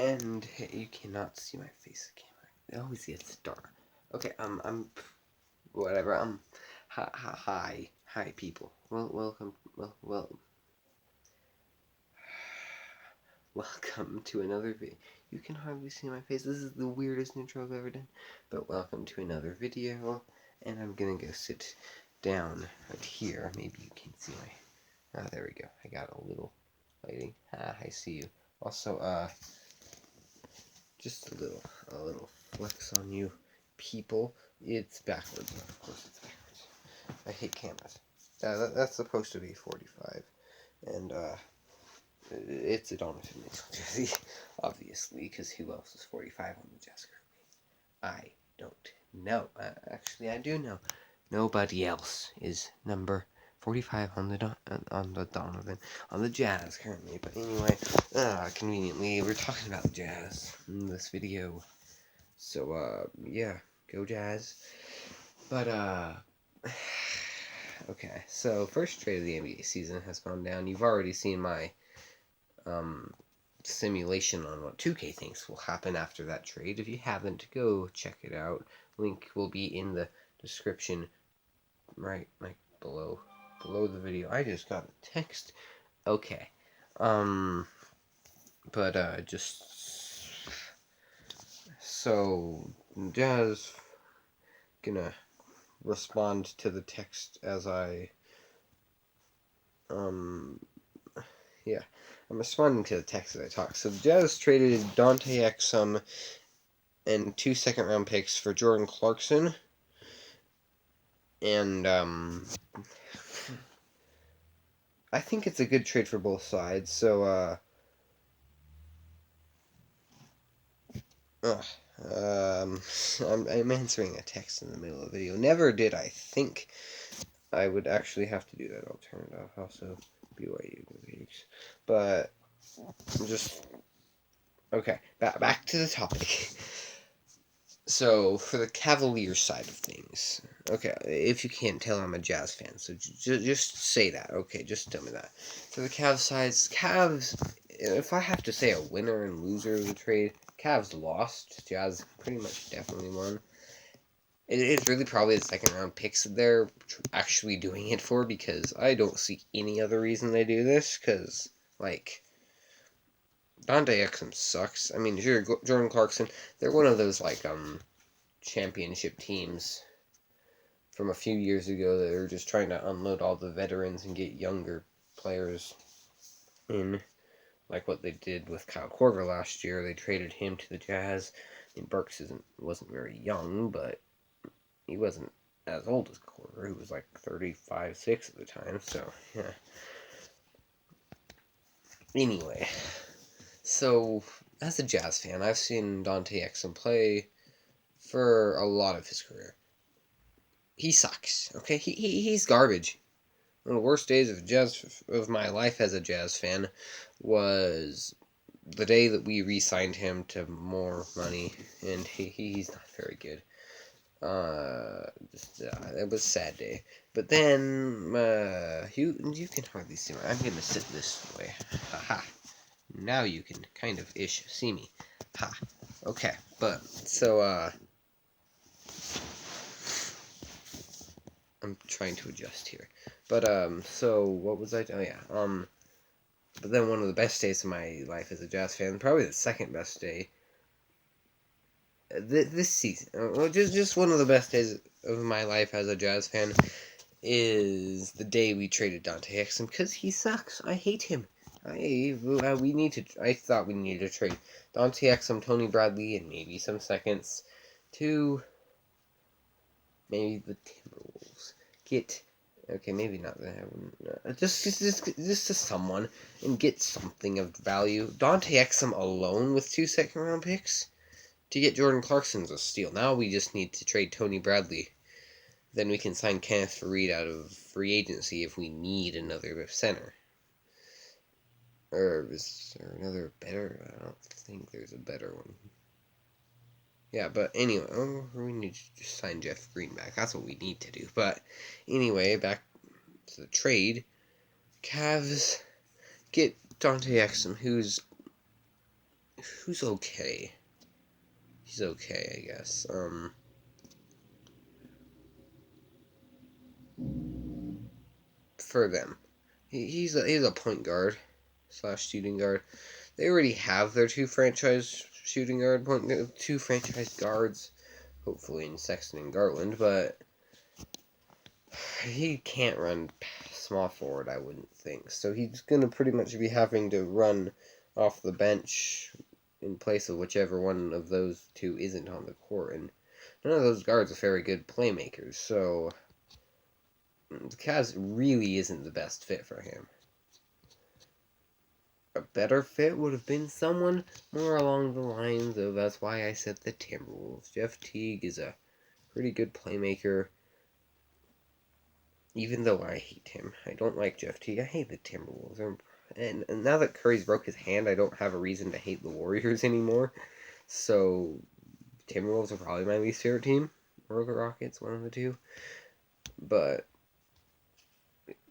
And you cannot see my face. It always gets dark. Okay, whatever. Hi, people. Welcome to another video. You can hardly see my face. This is the weirdest intro I've ever done. But welcome to another video, and I'm gonna go sit down right here. Maybe you can see my. There we go. I got a little lighting. I see you. Also, just a little flex on you people. It's backwards. Of course it's backwards. I hate cameras. That's supposed to be 45. And, it's a Donovan Mitchell jersey, obviously, because who else is 45 on the Jazz currently? I don't know. Actually, I do know. Nobody else is number 45 on the Donovan, on the Jazz currently. But anyway, conveniently, we're talking about the Jazz in this video. So, yeah, go Jazz. But, okay, so first trade of the NBA season has gone down. You've already seen my simulation on what 2K thinks will happen after that trade. If you haven't, go check it out. Link will be in the description right below the video. I just got a text. Okay. Just so Jazz gonna respond to the text as I yeah, I'm responding to the text as I talk. So the Jazz traded Dante Exum and 2 second-round picks for Jordan Clarkson. And, I think it's a good trade for both sides. So, I'm answering a text in the middle of the video. Never did I think I would actually have to do that. I'll turn it off. Also, BYU movies. But, just... Okay, back to the topic. So, for the Cavaliers side of things, okay, if you can't tell, I'm a Jazz fan, so just say that, okay, just tell me that. For the Cavs if I have to say a winner and loser of the trade, Cavs lost, Jazz pretty much definitely won. It's really probably the second round picks that they're actually doing it for, because I don't see any other reason they do this, because, like... Dante Exum sucks. I mean, Jordan Clarkson, they're one of those, like, championship teams from a few years ago that are just trying to unload all the veterans and get younger players in, like what they did with Kyle Korver last year. They traded him to the Jazz. I mean, Burks wasn't very young, but he wasn't as old as Korver. He was like 35, 6 at the time, so, yeah. Anyway... So, as a Jazz fan, I've seen Dante Exum play for a lot of his career. He sucks, okay? He's garbage. One of the worst days of my life as a Jazz fan was the day that we re-signed him to more money, and he's not very good. It was a sad day. But then, you can hardly see me. I'm gonna sit this way. Haha. Now you can kind of ish see me. Ha. Okay, but so I'm trying to adjust here. But so what was I? Oh yeah. But then one of the best days of my life as a Jazz fan, probably the second best day. This season, just one of the best days of my life as a Jazz fan, is the day we traded Dante Exum, because he sucks. I hate him. I thought we needed to trade Dante Exum, Tony Bradley, and maybe some seconds to maybe the Timberwolves. Okay, maybe not that. Just to someone and get something of value. Dante Exum alone with 2 second-round picks to get Jordan Clarkson's a steal. Now we just need to trade Tony Bradley. Then we can sign Kenneth Faried out of free agency if we need another center. Or is there another better? I don't think there's a better one. Yeah, but anyway, we need to just sign Jeff Green back. That's what we need to do. But anyway, back to the trade. Cavs get Dante Exum, who's who's okay? He's okay, I guess. For them, he's a point guard slash shooting guard. They already have their two franchise two franchise guards, hopefully in Sexton and Garland, but he can't run small forward, I wouldn't think. So he's going to pretty much be having to run off the bench in place of whichever one of those two isn't on the court. And none of those guards are very good playmakers, so the Cavs really isn't the best fit for him. A better fit would have been someone more along the lines of, that's why I said the Timberwolves. Jeff Teague is a pretty good playmaker. Even though I hate him, I don't like Jeff Teague. I hate the Timberwolves. And now that Curry's broke his hand, I don't have a reason to hate the Warriors anymore. So, Timberwolves are probably my least favorite team. Or the Rockets, one of the two. But,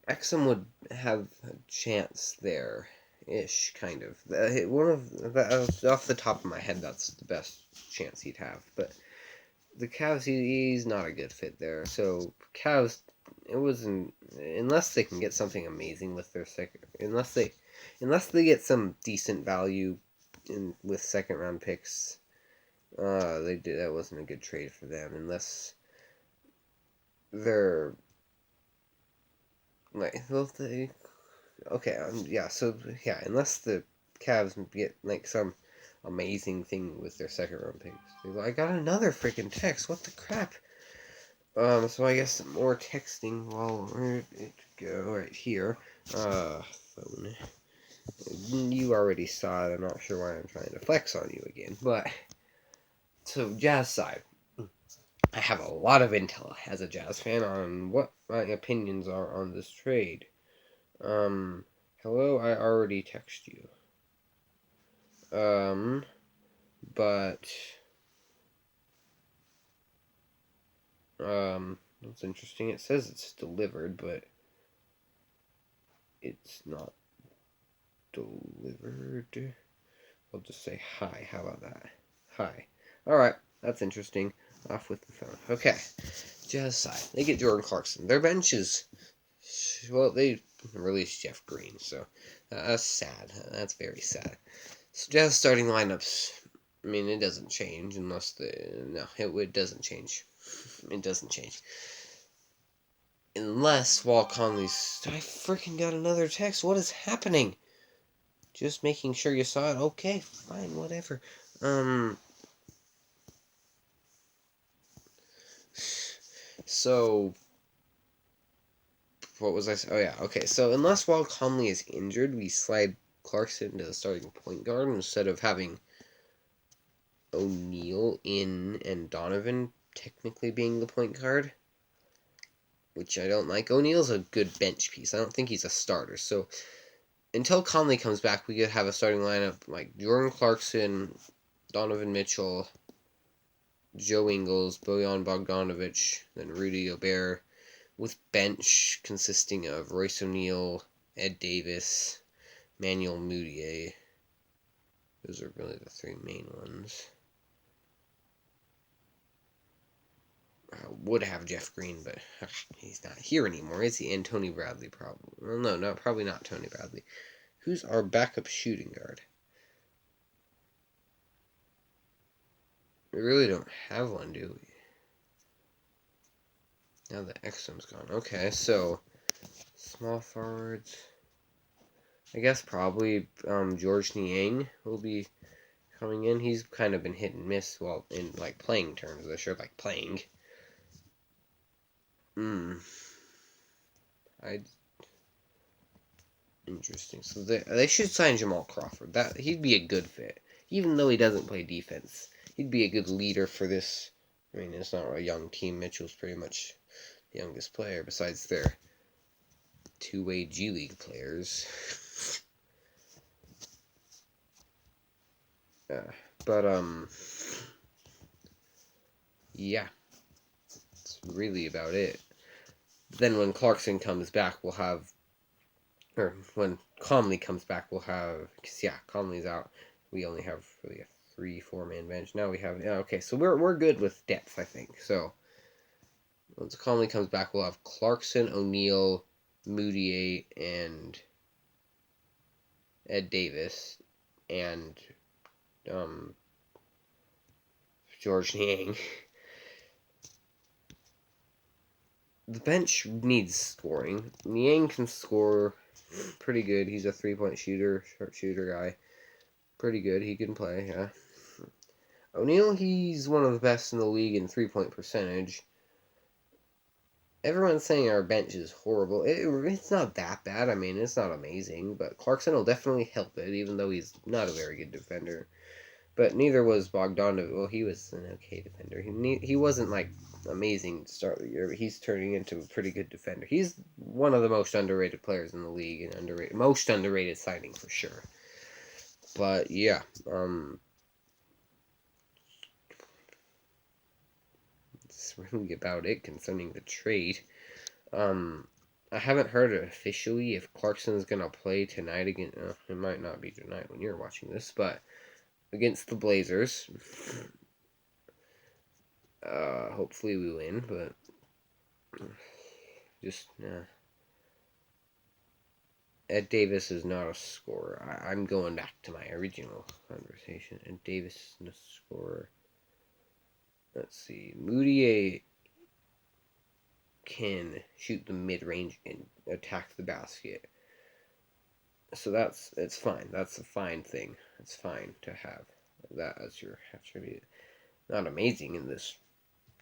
Exum would have a chance there-ish, kind of. Off the top of my head, that's the best chance he'd have. But, the Cavs, he's not a good fit there. So, Cavs, it wasn't, unless they can get something amazing with their second, unless they get some decent value with second round picks, that wasn't a good trade for them. Unless they're like, unless the Cavs get like some amazing thing with their second round picks. I got another freaking text. What the crap? So I guess some more texting while we're go right here. Phone. You already saw it. I'm not sure why I'm trying to flex on you again, but so Jazz side. I have a lot of intel as a Jazz fan on what my opinions are on this trade. Hello, I already text you. But that's interesting. It says it's delivered, but it's not delivered. I'll just say hi. How about that? Hi. Alright, that's interesting. Off with the phone. Okay. Jazz side. They get Jordan Clarkson. Their bench is... Well, they released Jeff Green, so that's sad. That's very sad. So Jazz starting lineups, I mean, it doesn't change unless it doesn't change. It doesn't change. Unless Walt Conley's... I freaking got another text. What is happening? Just making sure you saw it. Okay, fine, whatever. So, what was I saying? Oh, yeah, okay. So, unless Walt Conley is injured, we slide Clarkson to the starting point guard instead of having O'Neal in and Donovan technically being the point guard, which I don't like. O'Neal's a good bench piece. I don't think he's a starter. So, until Conley comes back, we could have a starting lineup like Jordan Clarkson, Donovan Mitchell, Joe Ingles, Bojan Bogdanovic, then Rudy Gobert, with bench consisting of Royce O'Neal, Ed Davis, Manuel Mudiay. Those are really the three main ones. I would have Jeff Green, but he's not here anymore, is he? And Tony Bradley, probably. Well, no, probably not Tony Bradley. Who's our backup shooting guard? We really don't have one, do we? Now the Exum's gone. Okay, so small forwards. I guess probably George Niang will be coming in. He's kind of been hit and miss, well, in like playing terms. I sure like playing. Interesting. So they should sign Jamal Crawford. He'd be a good fit, even though he doesn't play defense. He'd be a good leader for this. I mean, it's not a young team. Mitchell's pretty much the youngest player besides their two-way G League players. But yeah, that's really about it. Then when Clarkson comes back, we'll have, or when Conley comes back, we'll have, because yeah, Conley's out. we only have really a 3-4 man bench. Now we have, yeah, okay, so we're good with depth, I think. So once Conley comes back, we'll have Clarkson, O'Neal, Moutier, and Ed Davis, and George Niang. The bench needs scoring. Niang can score pretty good. He's a 3-point shooter, sharpshooter guy. Pretty good. He can play, yeah. O'Neal, he's one of the best in the league in 3-point percentage. Everyone's saying our bench is horrible. It's not that bad. I mean, it's not amazing, but Clarkson will definitely help it, even though he's not a very good defender. But neither was Bogdanovic. Well, he was an okay defender. He wasn't like amazing to start the year, but he's turning into a pretty good defender. He's one of the most underrated players in the league, and most underrated signing for sure. But yeah, that's really about it concerning the trade. I haven't heard officially if Clarkson's gonna play tonight again. It might not be tonight when you're watching this, but against the Blazers. Hopefully we win, but just Ed Davis is not a scorer. I'm going back to my original conversation. Ed Davis is not a scorer. Let's see. Moutier can shoot the mid-range and attack the basket. So it's fine. That's a fine thing. It's fine to have that as your attribute. Not amazing in this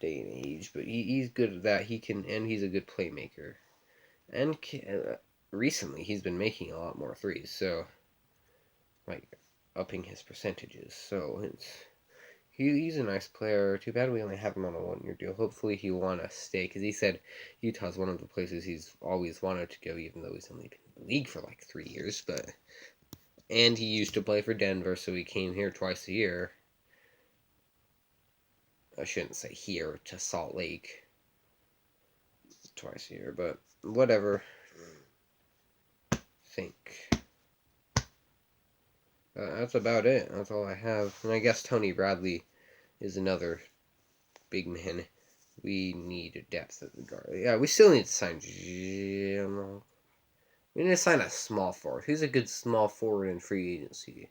day and age, but he's good at that. And he's a good playmaker. And recently he's been making a lot more threes, so like upping his percentages. So he's a nice player. Too bad we only have him on a 1-year deal. Hopefully he'll want to stay, because he said Utah's one of the places he's always wanted to go, even though he's only been in the league for like 3 years. And he used to play for Denver, so he came here twice a year. I shouldn't say here, to Salt Lake twice a year, but whatever. That's about it. That's all I have. And I guess Tony Bradley is another big man. We need depth at the guard. Yeah, we still need to sign Jamal. We need to sign a small forward. Who's a good small forward in free agency?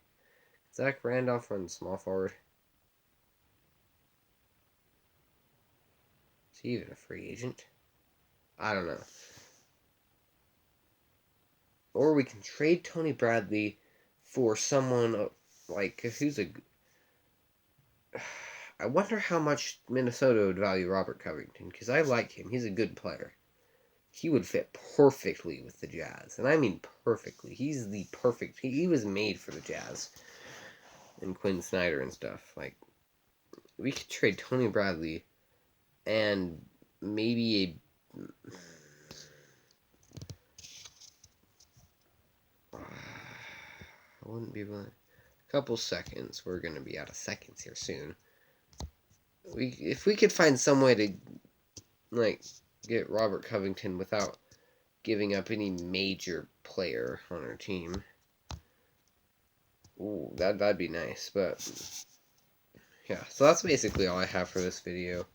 Zach Randolph runs small forward. Is he even a free agent? I don't know. Or we can trade Tony Bradley for someone like who's a. I wonder how much Minnesota would value Robert Covington, because I like him. He's a good player. He would fit perfectly with the Jazz, and I mean perfectly. He's the perfect. He was made for the Jazz, and Quinn Snyder and stuff. Like, we could trade Tony Bradley, and maybe I wouldn't be willing. A couple seconds. We're gonna be out of seconds here soon. If we could find some way to like get Robert Covington without giving up any major player on our team. Ooh, that'd be nice, but yeah, so that's basically all I have for this video.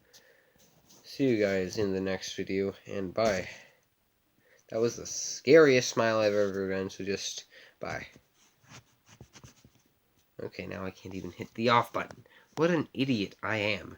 See you guys in the next video, and bye. That was the scariest smile I've ever done, so just bye. Okay, now I can't even hit the off button. What an idiot I am.